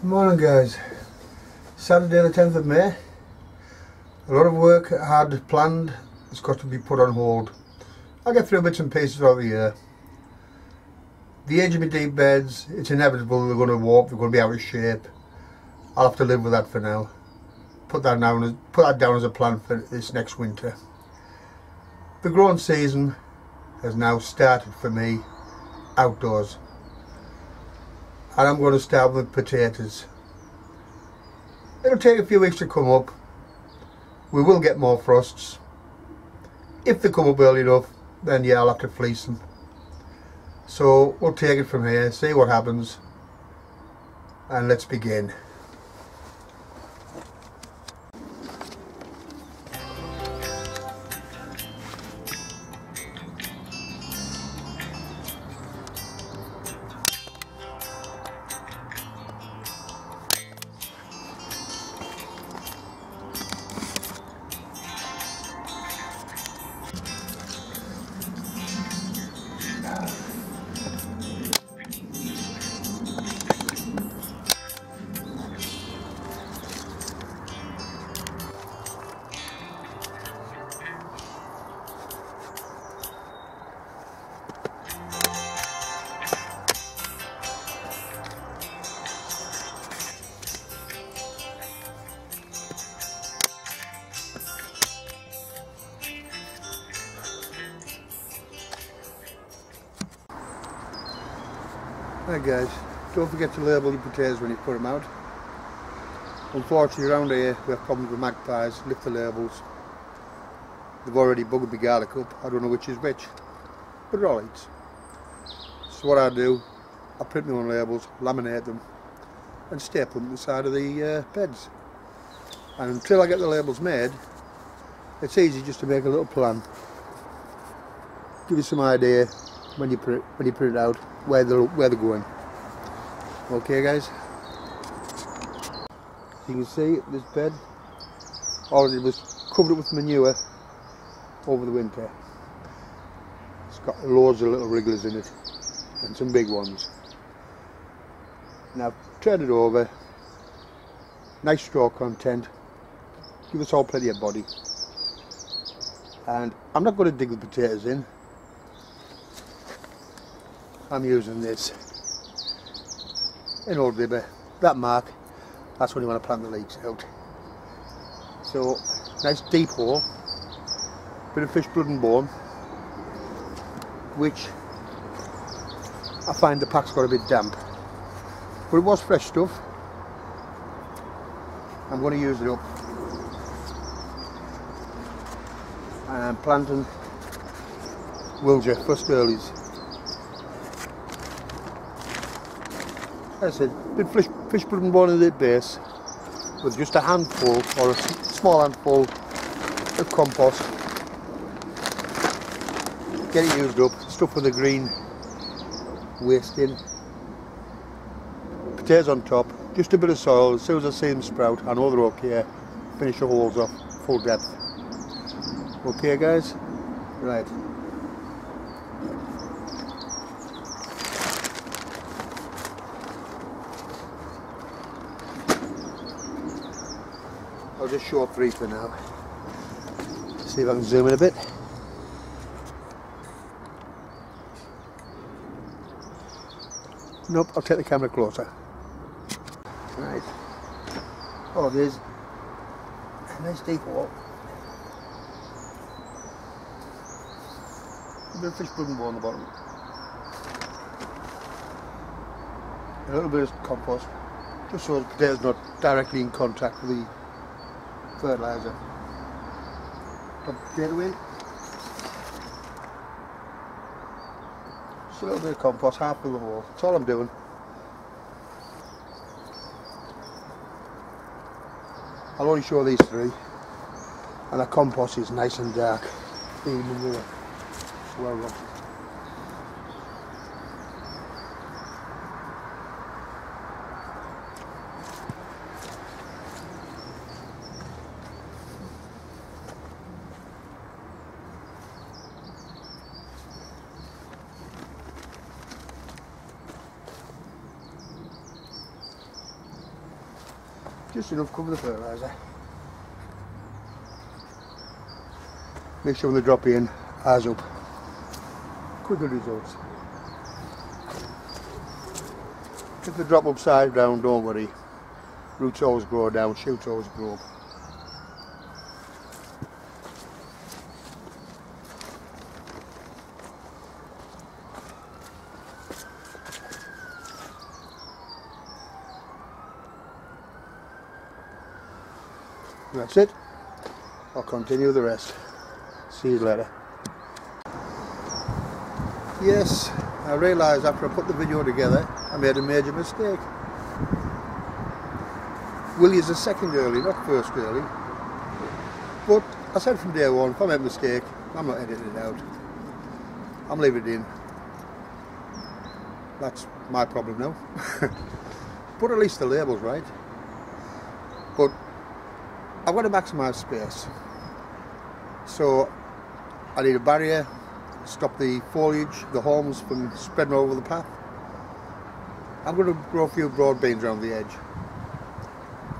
Morning guys, Saturday the 10th of May. A lot of work I had planned has got to be put on hold. I'll get through bits and pieces throughout the year. The age of my deep beds, it's inevitable they're going to warp, they're going to be out of shape. I'll have to live with that for now. Put that down as a plan for this next winter. The growing season has now started for me outdoors. And I'm going to start with potatoes. It'll take a few weeks to come up. We will get more frosts. If they come up early enough, then yeah, I'll have to fleece them. So we'll take it from here, see what happens, and let's begin. Hi guys, don't forget to label your potatoes when you put them out. Unfortunately around here we have problems with magpies, lift the labels. They've already buggered the garlic up, I don't know which is which, but it all eats. So what I do, I print my own labels, laminate them and staple them to the side of the beds. And until I get the labels made, it's easy just to make a little plan. Give you some idea when you print it out where they're going. Okay guys, you can see this bed already was covered with manure over the winter. It's got loads of little wrigglers in it and some big ones. Now turn it over, nice straw content, give us all plenty of body. And I'm not going to dig the potatoes in. I'm using this in old bibber, that mark, that's when you want to plant the leeks out. So, nice deep hole, bit of fish blood and bone, which I find the pack's got a bit damp. But it was fresh stuff. I'm going to use it up. And I'm planting Wilger, first earlies. As I said, bit fish blood and bone at the base with just a handful or a small handful of compost. Get it used up, stuff with the green waste in. Potatoes on top, just a bit of soil. As soon as I see them sprout, I know they're okay. Finish the holes off, full depth. Okay guys? Right. I'll just show 3 for now. See if I can zoom in a bit. Nope, I'll take the camera closer. Right. Oh, there's a nice deep hole. A bit of fish blood and bone on the bottom. A little bit of compost, just so the potatoes not directly in contact with the fertiliser. Put the potato in. Just a little bit of compost, half of the hole. That's all I'm doing. I'll only show these 3. And the compost is nice and dark. Even manure. Well run. Just enough cover the fertiliser. Make sure when they drop in, eyes up. Quicker results. If they drop upside down, don't worry. Roots always grow down, shoots always grow up. That's it. I'll continue the rest. See you later. Yes, I realised after I put the video together I made a major mistake. Willie's a second early, not first early. But I said from day one, if I make a mistake, I'm not editing it out. I'm leaving it in. That's my problem now. But at least the label's right. But I've got to maximise space. So I need a barrier, stop the foliage, the haulms from spreading over the path. I'm going to grow a few broad beans around the edge.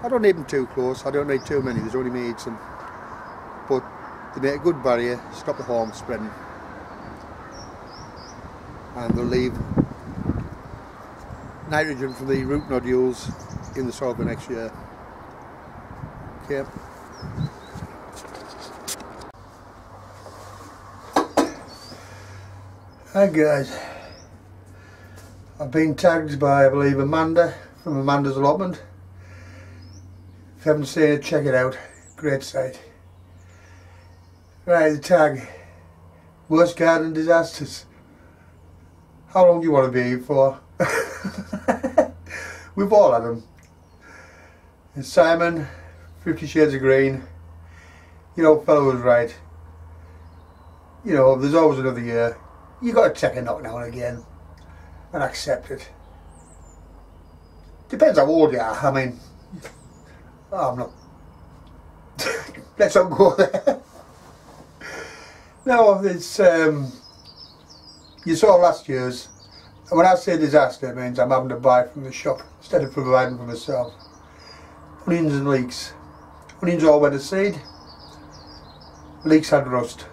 I don't need them too close, I don't need too many, there's only me eating. But they make a good barrier, stop the haulms spreading. And they'll leave nitrogen from the root nodules in the soil for next year. Okay. Hi guys, I've been tagged by I believe Amanda from Amanda's Allotment. If you haven't seen it, check it out, great site. Right, the tag, worst garden disasters. How long do you want to be here for? We've all had them. And Simon, 50 Shades of Green, you know, fellow was right. You know, there's always another year. You got to take a knock now and again and accept it. Depends how old you are. I mean, I'm not. Let's not go there. No, it's you saw last year's. And when I say disaster, it means I'm having to buy from the shop instead of providing for myself. Onions and leeks. Onions all went to seed. Leeks had rust,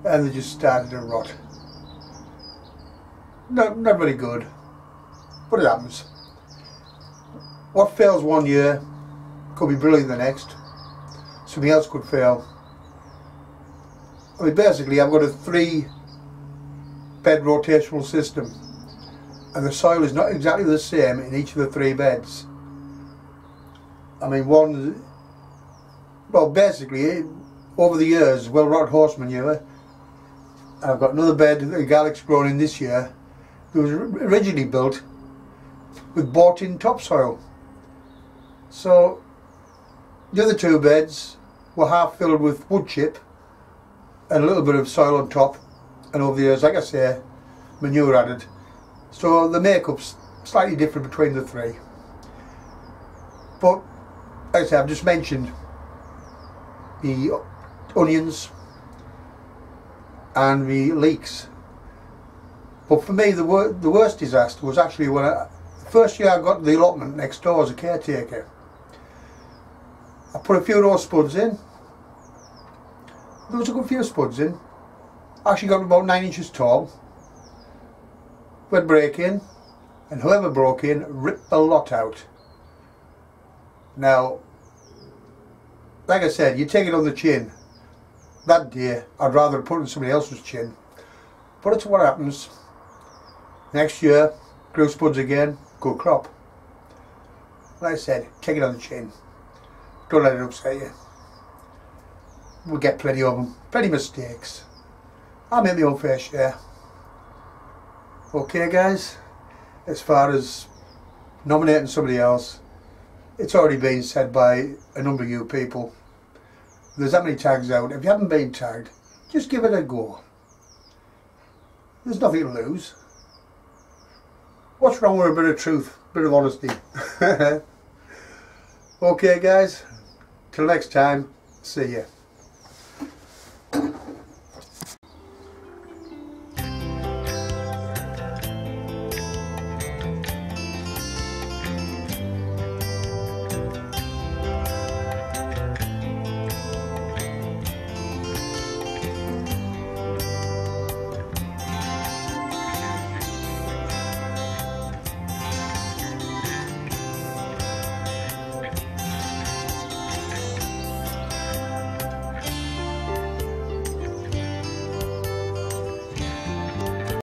and they just started to rot. Not very good, but it happens. What fails one year could be brilliant the next. Something else could fail. I mean, basically I've got a 3-bed rotational system, and the soil is not exactly the same in each of the 3 beds. I mean, well basically over the years, well rotted horse manure. I've got another bed that garlic's grown in this year. It was originally built with bought-in topsoil. So the other 2 beds were half filled with wood chip and a little bit of soil on top, and over the years, like I say, manure added. So the makeup's slightly different between the 3. But like I say, I've just mentioned the onions and the leeks. But for me, the worst disaster was actually when the first year I got the allotment next door as a caretaker. I put a few of those spuds in. There was a good few spuds in. I actually got about 9 inches tall. Went break in, and whoever broke in ripped the lot out. Now, like I said, you take it on the chin. That day, I'd rather put it on somebody else's chin. But it's what happens. Next year, grew spuds again, good crop. Like I said, take it on the chin. Don't let it upset you. We'll get plenty of them, plenty of mistakes. I'll make my own fair share. Okay guys, as far as nominating somebody else, it's already been said by a number of you people. There's that many tags out. If you haven't been tagged, just give it a go. There's nothing to lose. What's wrong with a bit of truth, a bit of honesty? Okay guys, till next time, see ya.